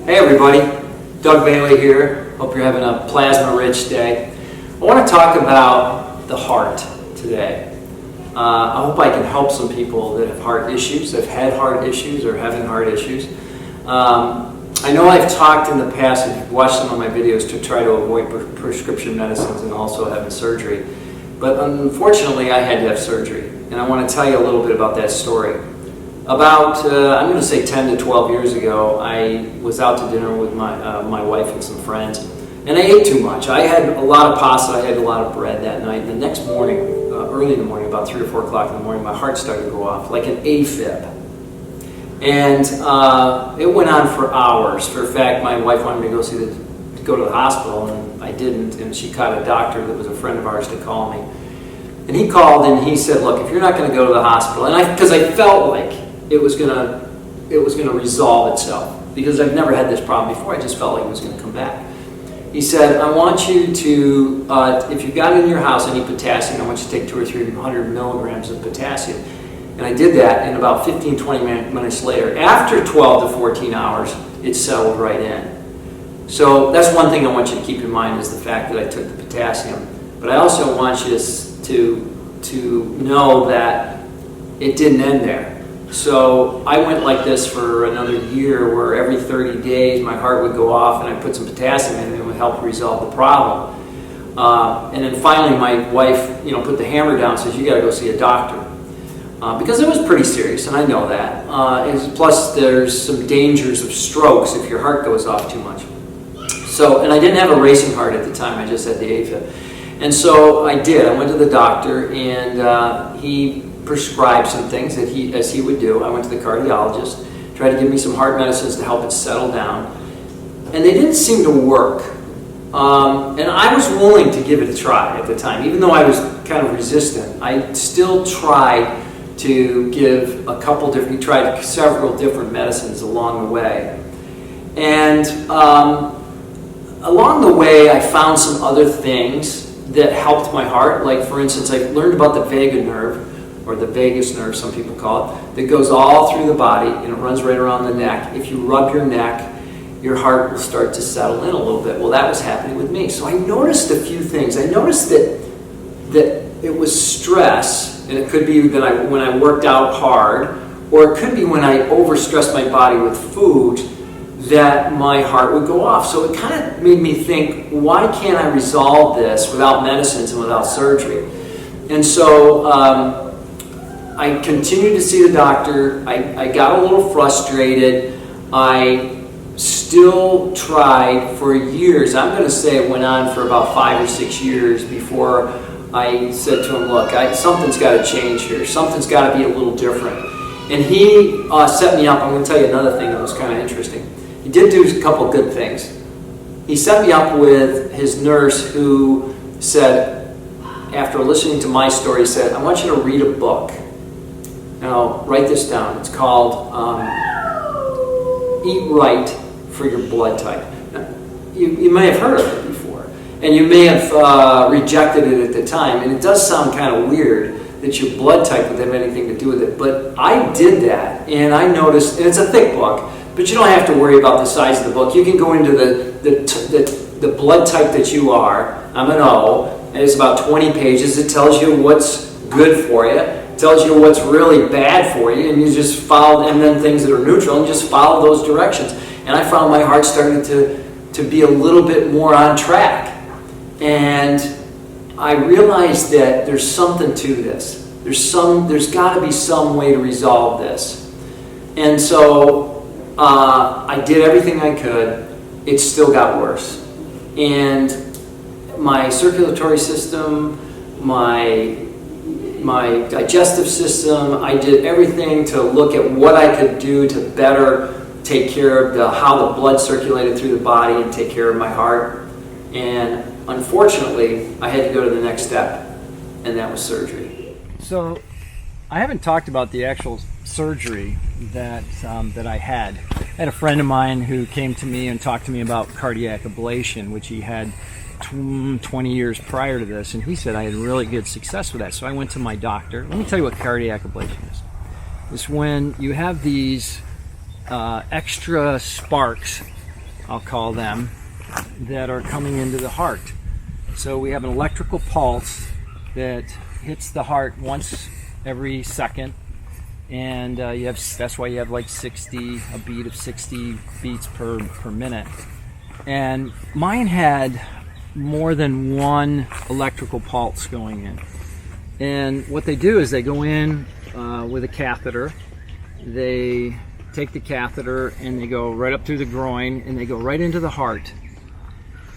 Hey everybody, Doug Bailey here. Hope you're having a plasma-rich day. I want to talk about the heart today. I hope I can help some people that have heart issues, have had heart issues, or having heart issues. I know I've talked in the past, if you've watched some of my videos, to try to avoid prescription medicines and also having surgery. But unfortunately, I had to have surgery. And I want to tell you a little bit about that story. About, I'm going to say 10 to 12 years ago, I was out to dinner with my wife and some friends, and I ate too much. I had a lot of pasta, I had a lot of bread that night, and the next morning, early in the morning, about 3 or 4 o'clock in the morning, my heart started to go off, like an AFib. And it went on for hours. For a fact, my wife wanted me to go to the hospital, and I didn't, and she caught a doctor that was a friend of ours to call me. And he called and he said, look, if you're not going to go to the hospital, and because I felt like it was gonna resolve itself, because I've never had this problem before. I just felt like it was gonna come back. He said, I want you to, if you've got in your house any potassium, I want you to take 200 or 300 milligrams of potassium. And I did that, and about 15-20 minutes later, after 12 to 14 hours, it settled right in. So that's one thing I want you to keep in mind, is the fact that I took the potassium. But I also want you to know that it didn't end there. So I went like this for another year, where every 30 days my heart would go off and I put some potassium in, and it would help resolve the problem. And then finally my wife, put the hammer down and says, you got to go see a doctor. Because it was pretty serious, and I know that. Plus there's some dangers of strokes if your heart goes off too much. So, and I didn't have a racing heart at the time, I just had the AFib. And so I did. I went to the doctor, and he prescribed some things that as he would do. I went to the cardiologist, tried to give me some heart medicines to help it settle down, and they didn't seem to work. And I was willing to give it a try at the time, even though I was kind of resistant. I still tried to give tried several different medicines along the way. And along the way, I found some other things that helped my heart. Like, for instance, I learned about the vagus nerve, or the vagus nerve, some people call it, that goes all through the body, and it runs right around the neck. If you rub your neck, your heart will start to settle in a little bit. Well, that was happening with me. So I noticed a few things. I noticed that it was stress, and it could be that when I worked out hard, or it could be when I overstressed my body with food, that my heart would go off. So it kind of made me think, why can't I resolve this without medicines and without surgery? And so I continued to see the doctor. I got a little frustrated. I still tried for years. I'm going to say it went on for about 5 or 6 years before I said to him, look, something's got to change here. Something's got to be a little different. And he set me up. I'm going to tell you another thing that was kind of interesting. He did do a couple good things. He set me up with his nurse, who said, after listening to my story, he said, I want you to read a book. Now, write this down. It's called Eat Right for Your Blood Type. Now, you may have heard of it before, and you may have rejected it at the time, and it does sound kind of weird that your blood type would have anything to do with it, but I did that, and I noticed, and it's a thick book, but you don't have to worry about the size of the book. You can go into the blood type that you are. I'm an O, and it's about 20 pages. It tells you what's good for you. It tells you what's really bad for you, and you just follow, and then things that are neutral, and just follow those directions. And I found my heart started to be a little bit more on track. And I realized that there's something to this. There's got to be some way to resolve this. And so I did everything I could. It still got worse. And my circulatory system, my digestive system, I did everything to look at what I could do to better take care of how the blood circulated through the body and take care of my heart. And unfortunately, I had to go to the next step, and that was surgery. So I haven't talked about the actual surgery that I had. I had a friend of mine who came to me and talked to me about cardiac ablation, which he had 20 years prior to this, and he said I had really good success with that. So I went to my doctor. Let me tell you what cardiac ablation is. It's when you have these extra sparks I'll call them, that are coming into the heart. So we have an electrical pulse that hits the heart once every second, and that's why you have like a beat of 60 beats per minute. And mine had more than one electrical pulse going in. And what they do is they go in with a catheter. They take the catheter and they go right up through the groin and they go right into the heart.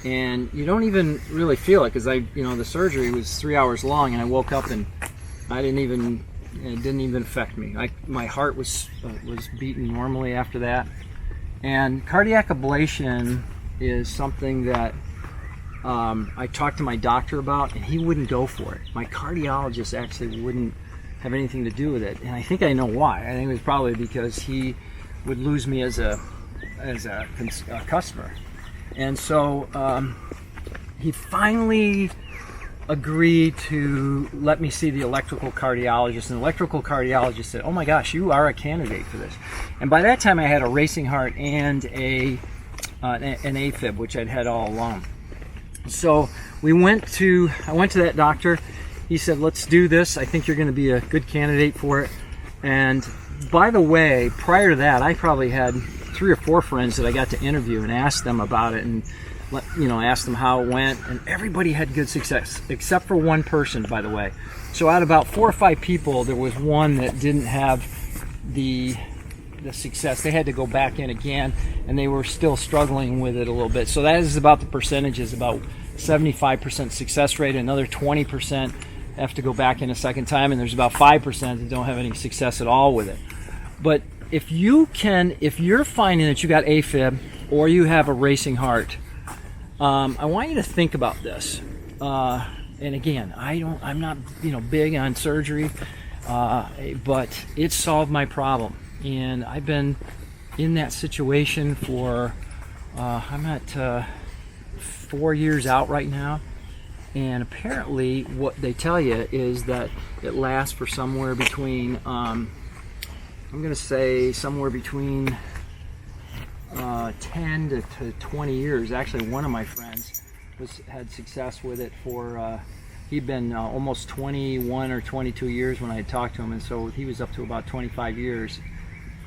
And you don't even really feel it, because the surgery was 3 hours long, and I woke up and it didn't even affect me. My heart was beating normally after that. And cardiac ablation is something that I talked to my doctor about, and he wouldn't go for it. My cardiologist actually wouldn't have anything to do with it, and I think I know why. I think it was probably because he would lose me as a customer. And so he finally agreed to let me see the electrical cardiologist, and the electrical cardiologist said, "Oh my gosh, you are a candidate for this." And by that time I had a racing heart and an AFib, which I'd had all along. So I went to that doctor. He said, "Let's do this. I think you're going to be a good candidate for it." And by the way, prior to that, I probably had 3 or 4 friends that I got to interview and ask them about it, and ask them how it went, and everybody had good success except for one person, by the way. So out of about 4 or 5 people, there was one that didn't have the success. They had to go back in again, and they were still struggling with it a little bit. So that is about the percentages, about 75% success rate. Another 20% have to go back in a second time, and there's about 5% that don't have any success at all with it. But if you're finding that you got AFib or you have a racing heart, I want you to think about this. And again, I'm not big on surgery, but it solved my problem. And I've been in that situation for I'm at 4 years out right now. And apparently what they tell you is that it lasts for somewhere between I'm going to say somewhere between 10 to 20 years. Actually, one of my friends had success with it for he'd been almost 21 or 22 years when I had talked to him, and so he was up to about 25 years.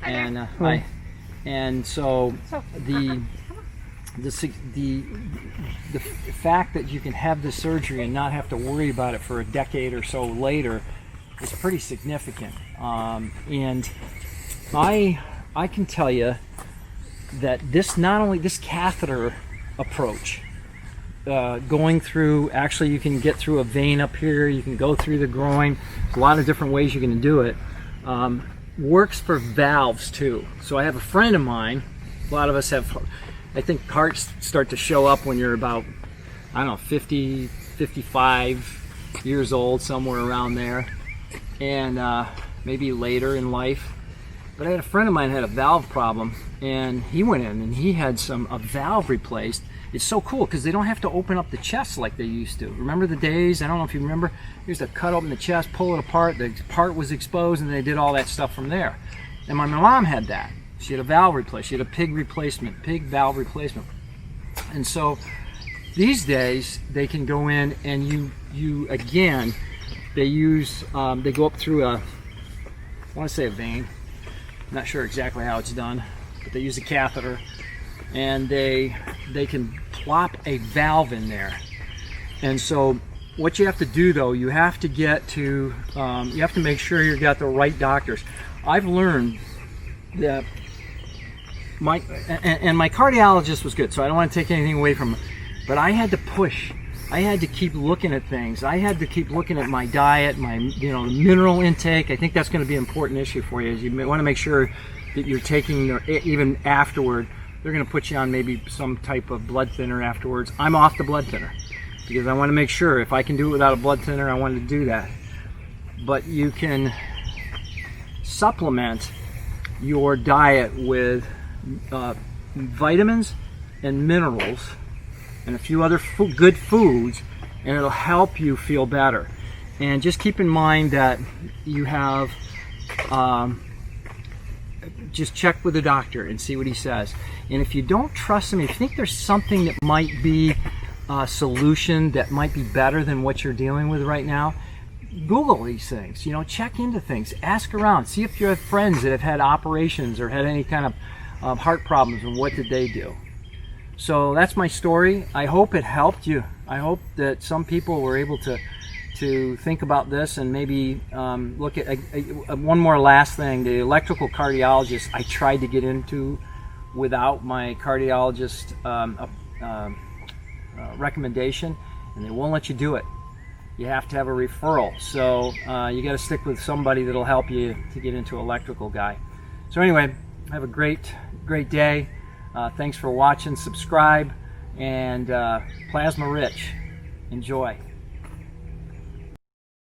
And so the fact that you can have this surgery and not have to worry about it for a decade or so later is pretty significant. And I can tell you that this catheter approach, going through, actually you can get through a vein up here, you can go through the groin, there's a lot of different ways you can do it, works for valves too. So I have a friend of mine, a lot of us have, I think hearts start to show up when you're about, 50, 55 years old, somewhere around there, and maybe later in life. But I had a friend of mine who had a valve problem, and he went in and he had a valve replaced. It's so cool because they don't have to open up the chest like they used to. Remember the days? I don't know if you remember. They used to cut open the chest, pull it apart, the part was exposed, and they did all that stuff from there. And my mom had that. She had a valve replaced. She had a pig valve replacement. And so these days they can go in and you again, they go up through I want to say a vein. I'm not sure exactly how it's done, but they use a catheter, and they can plop a valve in there. And so what you have to do though, you have to make sure you've got the right doctors. I've learned that my cardiologist was good, so I don't want to take anything away from him, but I had to push. I had to keep looking at things. I had to keep looking at my diet, my mineral intake. I think that's going to be an important issue for you. Is you want to make sure that you're taking, even afterward, they're going to put you on maybe some type of blood thinner afterwards. I'm off the blood thinner because I want to make sure if I can do it without a blood thinner, I want to do that. But you can supplement your diet with vitamins and minerals and a few other good foods, and it'll help you feel better. And just keep in mind that you have just check with the doctor and see what he says. And if you don't trust him, if you think there's something that might be a solution that might be better than what you're dealing with right now, Google these things, check into things, ask around, see if you have friends that have had operations or had any kind of heart problems, and what did they do. So that's my story. I hope it helped you. I hope that some people were able to think about this and maybe look at one more last thing. The electrical cardiologist I tried to get into without my cardiologist recommendation, and they won't let you do it. You have to have a referral. So you got to stick with somebody that'll help you to get into electrical guy. So anyway, have a great day. Thanks for watching. Subscribe, and Plasma Rich. Enjoy.